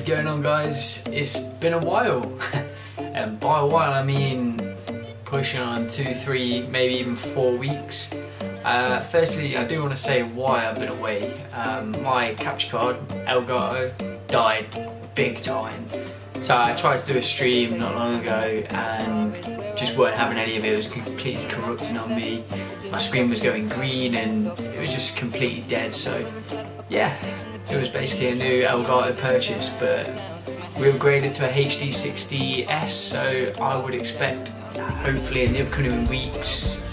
going on, guys? It's been a while, and by a while I mean pushing on 2, 3, maybe even 4 weeks. Firstly, I do want to say why I've been away. My capture card, Elgato, died big time. So I tried to do a stream not long ago and just weren't having any of it. It was completely corrupting on me. My screen was going green and it was just completely dead. So yeah, it was basically a new Elgato purchase, but we upgraded to a HD 60S, so I would expect hopefully in the upcoming weeks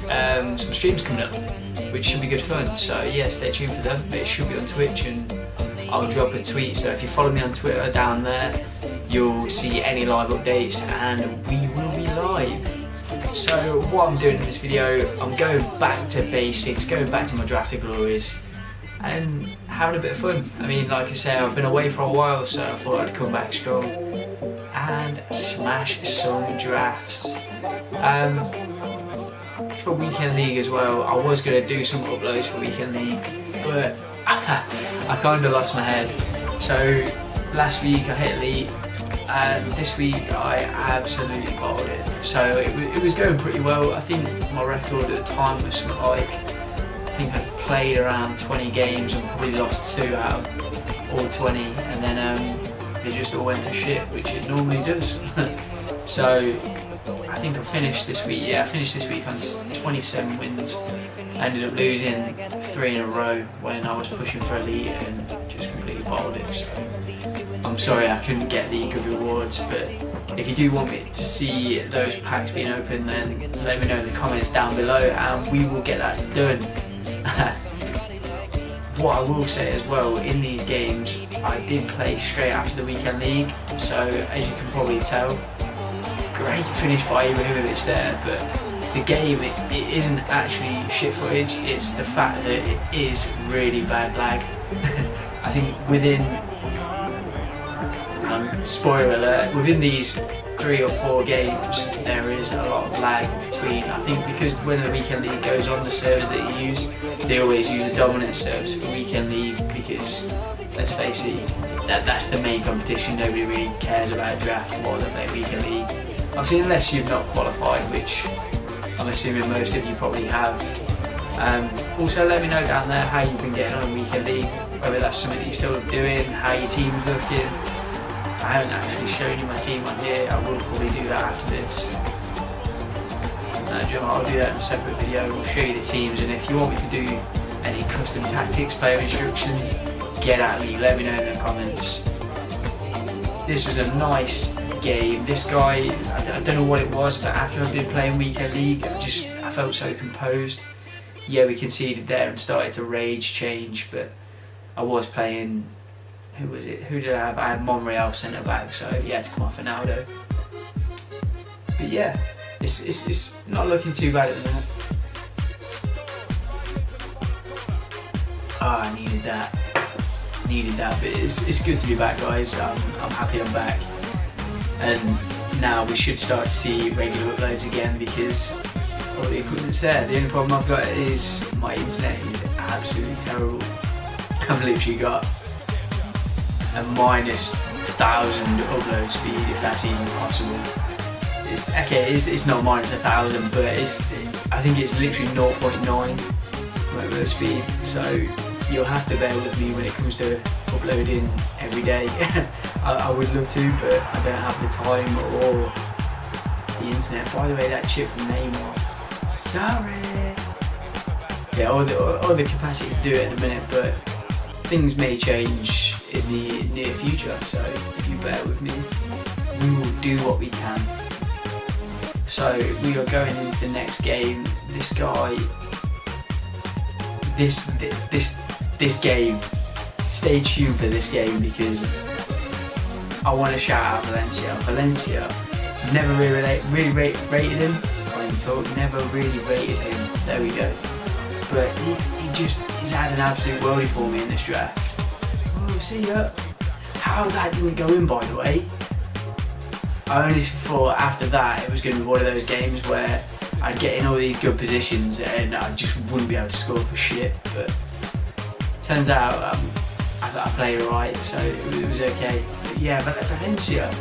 some streams coming up, which should be good fun. So yeah, stay tuned for them. It should be on Twitch and I'll drop a tweet, so if you follow me on Twitter down there, you'll see any live updates and we will be live. So what I'm doing in this video, I'm going back to basics, going back to my drafted glories and having a bit of fun. I mean, like I say, I've been away for a while, so I thought I'd come back strong and smash some drafts. For Weekend League as well, I was going to do some uploads for Weekend League, but I kind of lost my head. So last week I hit elite and this week I absolutely bottled it. So it was going pretty well. I think my record at the time was something like, I think I played around 20 games and probably lost 2 out of all 20, and then it just all went to shit, which it normally does. So I think I finished this week, I finished this week on 27 wins. I ended up losing 3 in a row when I was pushing for elite and just completely bottled it. So I'm sorry I couldn't get the good rewards, but if you do want me to see those packs being opened, then let me know in the comments down below and we will get that done. What I will say as well, in these games I did play straight after the Weekend League, so as you can probably tell, great finish by Ibrahimovic there, but the game, it isn't actually shit footage, it's the fact that it is really bad lag. I think within, spoiler alert, within these 3 or 4 games there is a lot of lag between. I think because when the Weekend League goes on, the servers that you use, they always use a dominant servers for Weekend League because, let's face it, that's the main competition. Nobody really cares about a draft while they play Weekend League. Obviously, unless you've not qualified, which I'm assuming most of you probably have. Also, let me know down there how you've been getting on in Weekend League, whether that's something that you're still doing, how your team's looking. I haven't actually shown you my team on here. I will probably do that after this. I'll do that in a separate video. We'll show you the teams, and if you want me to do any custom tactics, player instructions, get at me. Let me know in the comments. This was a nice game. This guy, I don't know what it was, but after I've been playing Weekend League, I felt so composed. Yeah, we conceded there and started to rage change, but I was playing, who was it? Who did I have? I had Monreal centre back, so he had to come off Ronaldo. But yeah, it's not looking too bad at the minute. Oh, I needed that. But it's good to be back, guys. I'm happy I'm back. And now we should start to see regular uploads again because all the equipment's there. The only problem I've got is my internet is absolutely terrible. I've literally got a minus 1,000 upload speed, if that's even possible. It's okay, it's not minus 1,000, but I think it's literally 0.9 upload speed. So you'll have to bear with me when it comes to uploading every day. I would love to, but I don't have the time or the internet. By the way, that chip from Neymar, sorry. Yeah, all the capacity to do it at the minute, but things may change in the near future, so if you bear with me, we will do what we can. So we are going into the next game. This guy, this game, stay tuned for this game because I want to shout out Valencia. Never really rated him. Never really rated him. There we go. But he's had an absolute worldie for me in this draft. Oh, see ya. How that didn't go in, by the way. I only thought after that it was going to be one of those games where I'd get in all these good positions and I just wouldn't be able to score for shit. But turns out I I played alright, so it was okay. But yeah, but Valencia,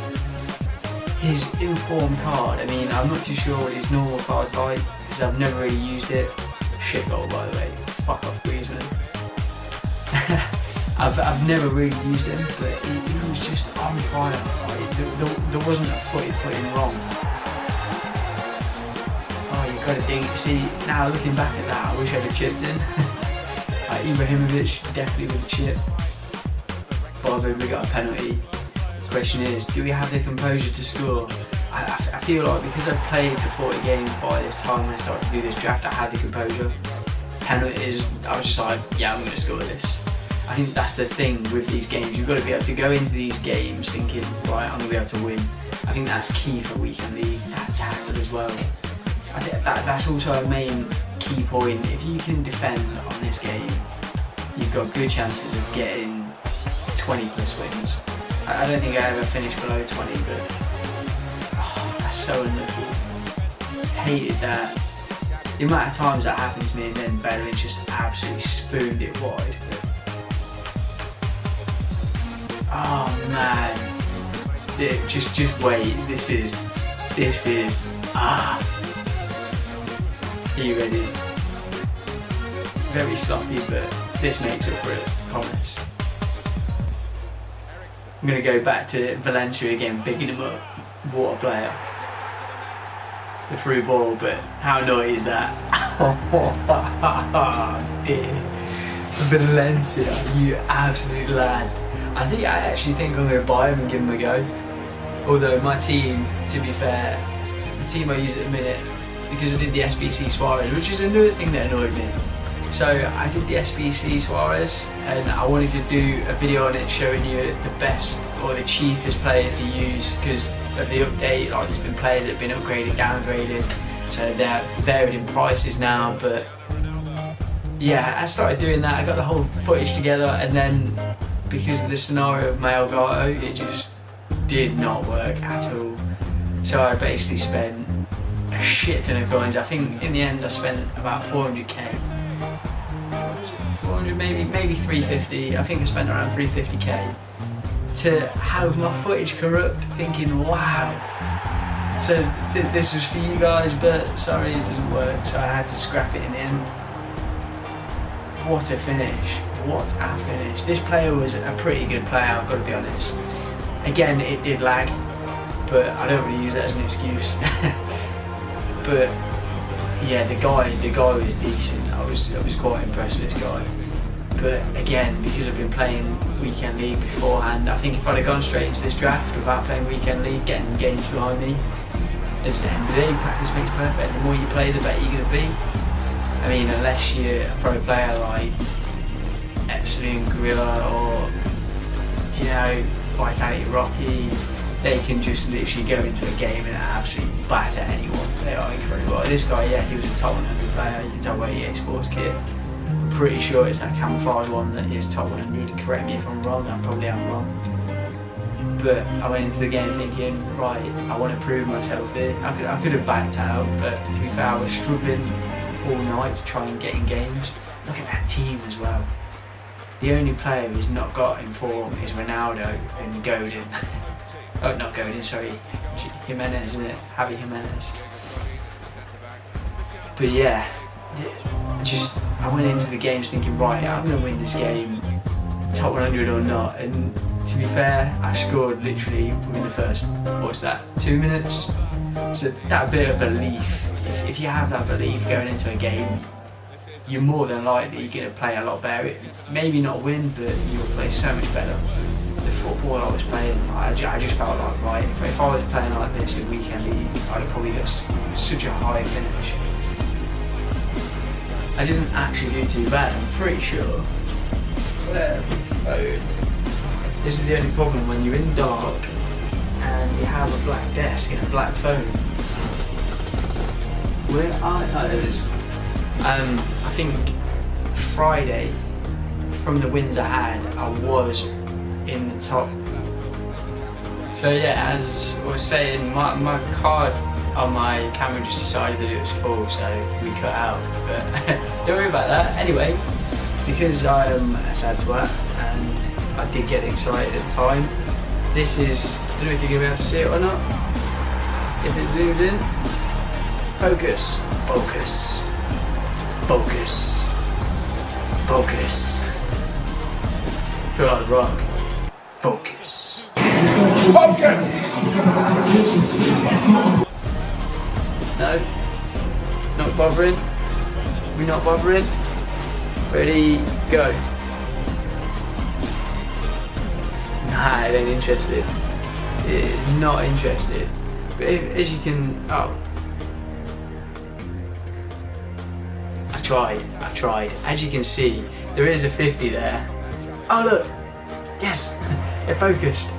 his informed card, I mean, I'm not too sure what his normal card's like, because I've never really used it. Shit goal, by the way. Fuck off, Griezmann. I've never really used him, but he was just on fire. Like, there wasn't a foot he put in wrong. Oh, you've got to dig it. See, now looking back at that, I wish I'd have chipped in. Ibrahimovic definitely with the chip. Bothered, we got a penalty. The question is, do we have the composure to score? I feel like because I've played the 40 games by this time when I started to do this draft, I had the composure. Penalties, I was just like, yeah, I'm going to score this. I think that's the thing with these games. You've got to be able to go into these games thinking, right, I'm going to be able to win. I think that's key for weekend league, that tackle as well. I think that's also a main key point. If you can defend on this game, you've got good chances of getting 20 plus wins. I don't think I ever finished below 20, but that's so unlucky. Hated that. The amount of times that happened to me and then Bellerin just absolutely spooned it wide. Oh man. Just wait. This is Are you ready? Very sloppy, but this makes up for it, I promise. I'm going to go back to Valencia again, bigging him up. What a player. The through ball, but how naughty is that? Oh dear. Valencia, you absolute lad. I actually think I'm going to buy him and give him a go. Although my team, to be fair, the team I use at the minute, because I did the SBC Suarez, which is another thing that annoyed me. So I did the SBC Suarez and I wanted to do a video on it showing you the best or the cheapest players to use because of the update. Like there's been players that have been upgraded, downgraded, so they're varied in prices now. But yeah, I started doing that. I got the whole footage together, and then because of the scenario of my Elgato, it just did not work at all. So I basically spent a shit ton of coins. I think in the end I spent about 400k. 400, maybe 350. I think I spent around 350k to have my footage corrupt, thinking, wow. So this was for you guys, but sorry, it doesn't work. So I had to scrap it in the end. What a finish! What a finish! This player was a pretty good player, I've got to be honest. Again, it did lag, but I don't really use that as an excuse. But yeah, the guy was decent. I was quite impressed with this guy. But again, because I've been playing weekend league beforehand, I think if I'd have gone straight into this draft without playing weekend league, getting games behind me, as the end of the day, practice makes perfect. The more you play, the better you're going to be. I mean, unless you're a pro player like Epsilon Gorilla or, you know, Vitality Rocky, they can just literally go into a game and absolutely batter anyone. They are incredible. This guy, yeah, he was a top 100 player. You can tell by EA Sports kit. I'm pretty sure it's that camouflage one that is top 100. Correct me if I'm wrong. I probably am wrong. But I went into the game thinking, right, I want to prove myself here. I could have backed out, but to be fair, I was struggling all night to try and get in games. Look at that team as well. The only player who's not got in form is Ronaldo and Godin. Oh, not Godin, sorry. Jimenez, isn't it? Javi Jimenez. But yeah, I went into the games thinking, right, I'm going to win this game, top 100 or not. And to be fair, I scored literally within the first, 2 minutes? So that bit of belief, if you have that belief going into a game, you're more than likely going to play a lot better. Maybe not win, but you'll play so much better. The football I was playing, I just felt like, right, if I was playing like this in weekend league, I'd have probably got such a high finish. I didn't actually do too bad, I'm pretty sure. This is the only problem when you're in dark and you have a black desk and a black phone. Where are those? I think Friday, from the wins I had, I was in the top. So yeah, as I was saying, my card on my camera just decided that it was full, so we cut out. But don't worry about that. Anyway, because I'm a sad twat and I did get excited at the time. This is, I don't know if you're going to be able to see it or not. If it zooms in. Focus. Focus. Focus. Focus. I feel like rock. Focus. Focus! No. Not bothering. We're not bothering. Ready, go. Nah, it ain't interested. It is not interested. But as you can, oh. I tried. As you can see, there is a 50 there. Oh look, yes, it focused.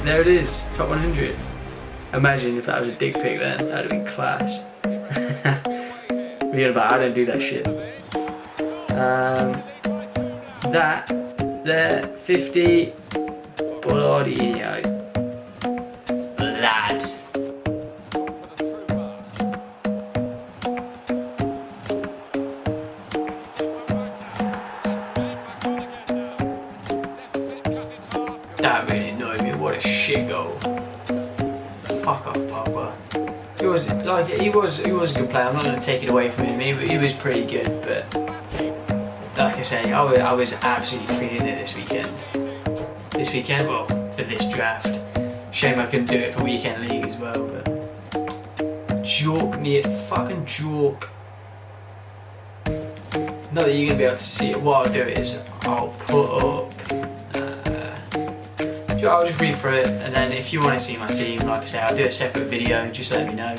There it is, top 100. Imagine if that was a dick pic then, that'd have been class. Forget about it, I don't do that shit. That, there, 50, Bollardino. Lad. That really annoyed me, what a shit goal. Fuck off, Papa. He was a good player, I'm not going to take it away from him, he was pretty good, but like I say, I was absolutely feeling it this weekend. This weekend, well, for this draft. Shame I couldn't do it for weekend league as well, but jork me at fucking jork. Not that you're going to be able to see it, what I'll do is I'll put up I'll just read through it, and then if you want to see my team, like I say, I'll do a separate video, just let me know.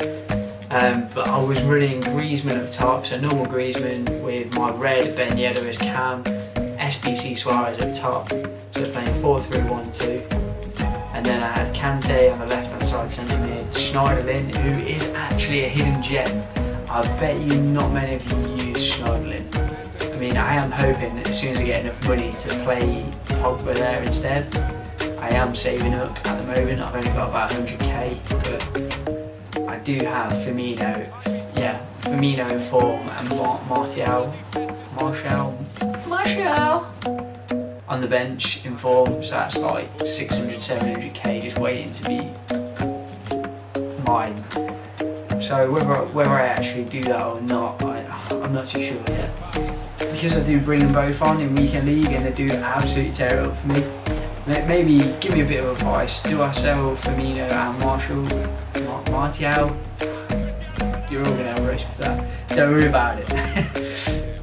But I was running Griezmann at the top, so normal Griezmann with my red Ben Yedder as cam, SBC Suarez at the top, so I was playing 4-3-1-2. And then I had Kante on the left hand side centre mid, Schneiderlin, who is actually a hidden gem. I bet you not many of you use Schneiderlin. I mean, I am hoping that as soon as I get enough money to play Pogba there instead. I am saving up at the moment, I've only got about 100k, but I do have Firmino in form and Martial on the bench in form, so that's like 600, 700k just waiting to be mine. So whether I actually do that or not, I'm not too sure yet. Because I do bring them both on in weekend league and they do absolutely tear it up for me. Maybe give me a bit of advice. Do I sell Firmino and Martial? You're all gonna have a race with that. Don't worry about it.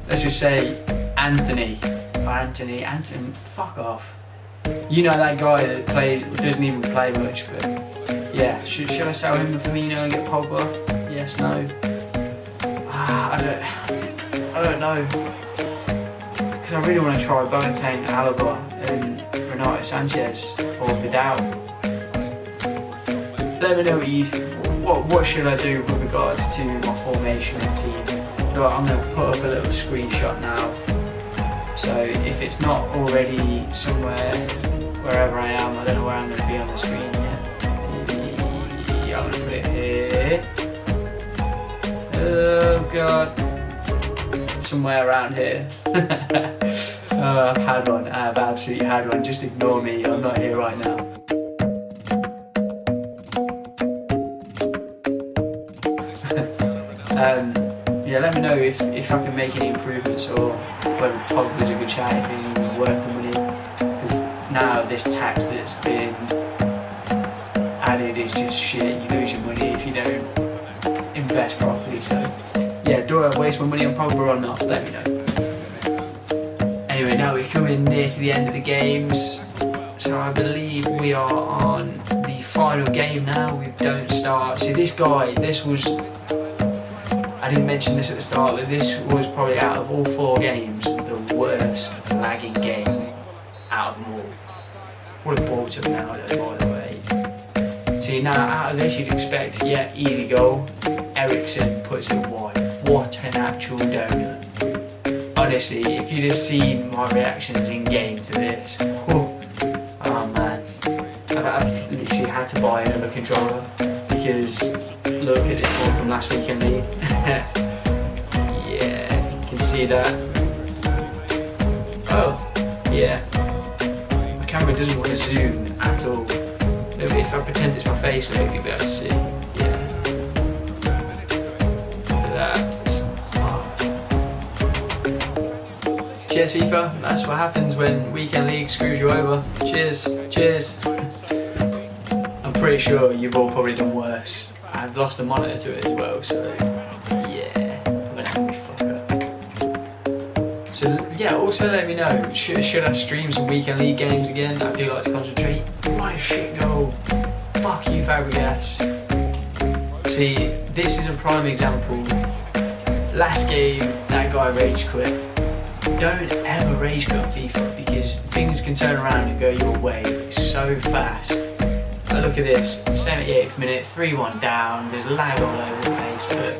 Let's just say Anthony, fuck off. You know that guy that doesn't even play much, but yeah, should I sell him to Firmino and get Pogba? Yes, no? I don't know. Because I really want to try Boateng, Alaba and Renato Sanchez or Vidal. Let me know what you think. What should I do with regards to my formation and team? So I'm going to put up a little screenshot now. So if it's not already somewhere, wherever I am, I don't know where I'm going to be on the screen yet. Yeah, I'm going to put it here. Oh god. Somewhere around here. I've had one, I have absolutely had one. Just ignore me, I'm not here right now. Yeah, let me know if I can make any improvements or whether Pogba's a good shout, if he's even worth the money. Because now this tax that's been added is just shit. You lose your money if you don't invest properly. So yeah, do I waste my money on Pogba or not? Let me know. Anyway, now we're coming near to the end of the games. So I believe we are on the final game now. We don't start. See, this guy, I didn't mention this at the start, but this was probably out of all 4 games the worst lagging game out of them all. What a ball to now, though, by the way. See, now out of this you'd expect, yeah, easy goal. Ericsson puts it wide. What an actual donut. Honestly, if you'd have seen my reactions in game to this, oh man, I've literally had to buy another controller because look at this one from last weekend league. Yeah, if you can see that. Oh, yeah, camera doesn't want to zoom at all. If I pretend it's my face, you'll be able to see. Yeah. Look at that. Cheers FIFA, that's what happens when Weekend League screws you over. Cheers, cheers. I'm pretty sure you've all probably done worse. I've lost the monitor to it as well, so yeah, I'm an angry fucker. So yeah, also let me know, should I stream some Weekend League games again? I do like to concentrate. What a shit goal. Fuck you Fabregas. See, this is a prime example. Last game, that guy rage quit. Don't ever rage quit on FIFA because things can turn around and go your way so fast. Now look at this, 78th minute, 3-1 down, there's lag all over the place, but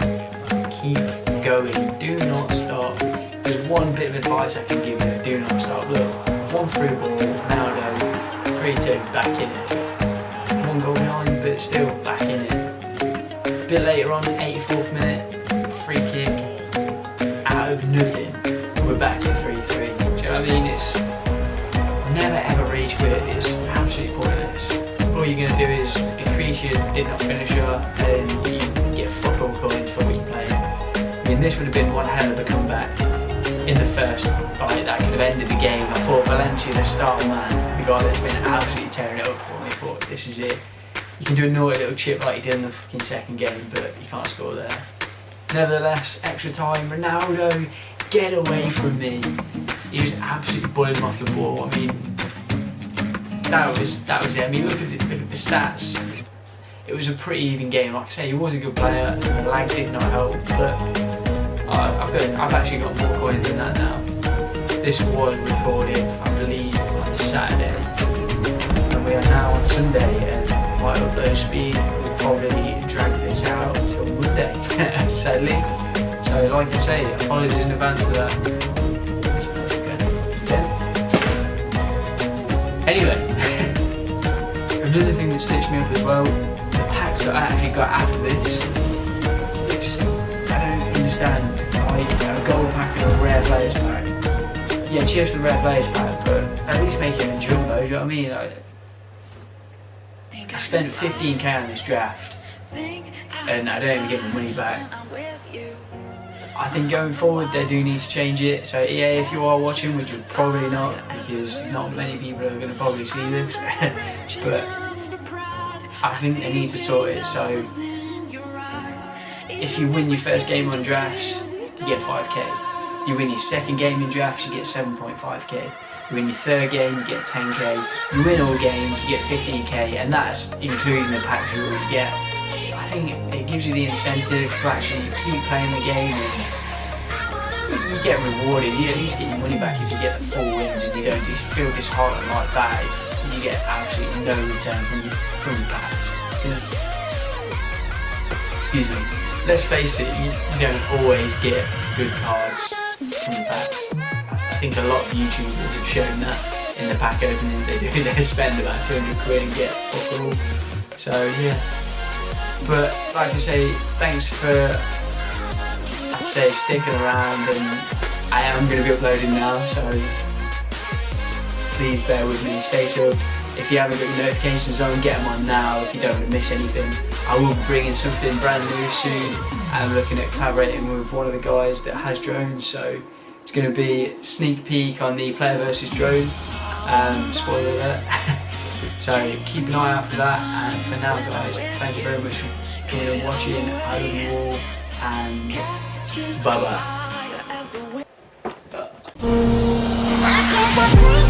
keep going, do not stop. There's one bit of advice I can give you, do not stop. Look, 1 through ball, Ronaldo, 3-2, back in it. 1 goal behind, but still back in it. A bit later on, 84th minute, free kick, out of nothing. We're back to 3-3. Do you know what I mean? It's never ever rage quit. It's absolutely pointless. All you're going to do is decrease your did not finisher and you get fuck all coins for what you play. I mean, this would have been one hell of a comeback in the first fight. That could have ended the game. I thought Valencia, the star man, the guy that's been absolutely tearing it up for me, I thought this is it. You can do a naughty little chip like you did in the fucking second game, but you can't score there. Nevertheless, extra time, Ronaldo, get away from me. He was absolutely bullying him off the ball. I mean, that was it. I mean, look at the stats. It was a pretty even game. Like I say, he was a good player. The lag did not help, but I've actually got more coins than that now. This was recorded, I believe, on Saturday, and we are now on Sunday. And my upload speed will probably drag this out until Monday, sadly. So, like I say, apologies in advance for that. Anyway, another thing that stitched me up as well, the packs that I actually got after this, I don't understand, like a gold pack and a rare players pack. Yeah, cheers for the rare players pack, but at least make it a jumbo, do you know what I mean? I spent 15k on this draft, and I don't even get my money back. I think going forward they do need to change it, so EA, if you are watching, which you're probably not, because not many people are going to probably see this, but I think they need to sort it so if you win your first game on drafts, you get 5k. You win your second game in drafts, you get 7.5k. You win your third game, you get 10k. You win all games, you get 15k, and that's including the packs you already get. I think it gives you the incentive to actually keep playing the game, and you get rewarded. You at least get your money back if you get the 4 wins, and you don't feel disheartened like that if you get absolutely no return from your packs. Excuse me. Let's face it, you don't always get good cards from the packs. I think a lot of YouTubers have shown that in the pack openings they do. They spend about 200 quid and get fuck all. So yeah. But like I say, thanks for sticking around, and I am going to be uploading now, so please bear with me, stay subbed. If you haven't got your notifications on, get them on now if you don't want to miss anything. I will be bringing something brand new soon. I'm looking at collaborating with one of the guys that has drones, so it's going to be a sneak peek on the player versus drone, spoiler alert. So keep an eye out for that, and for now guys, thank you very much for coming and watching. I love you all, and bye bye.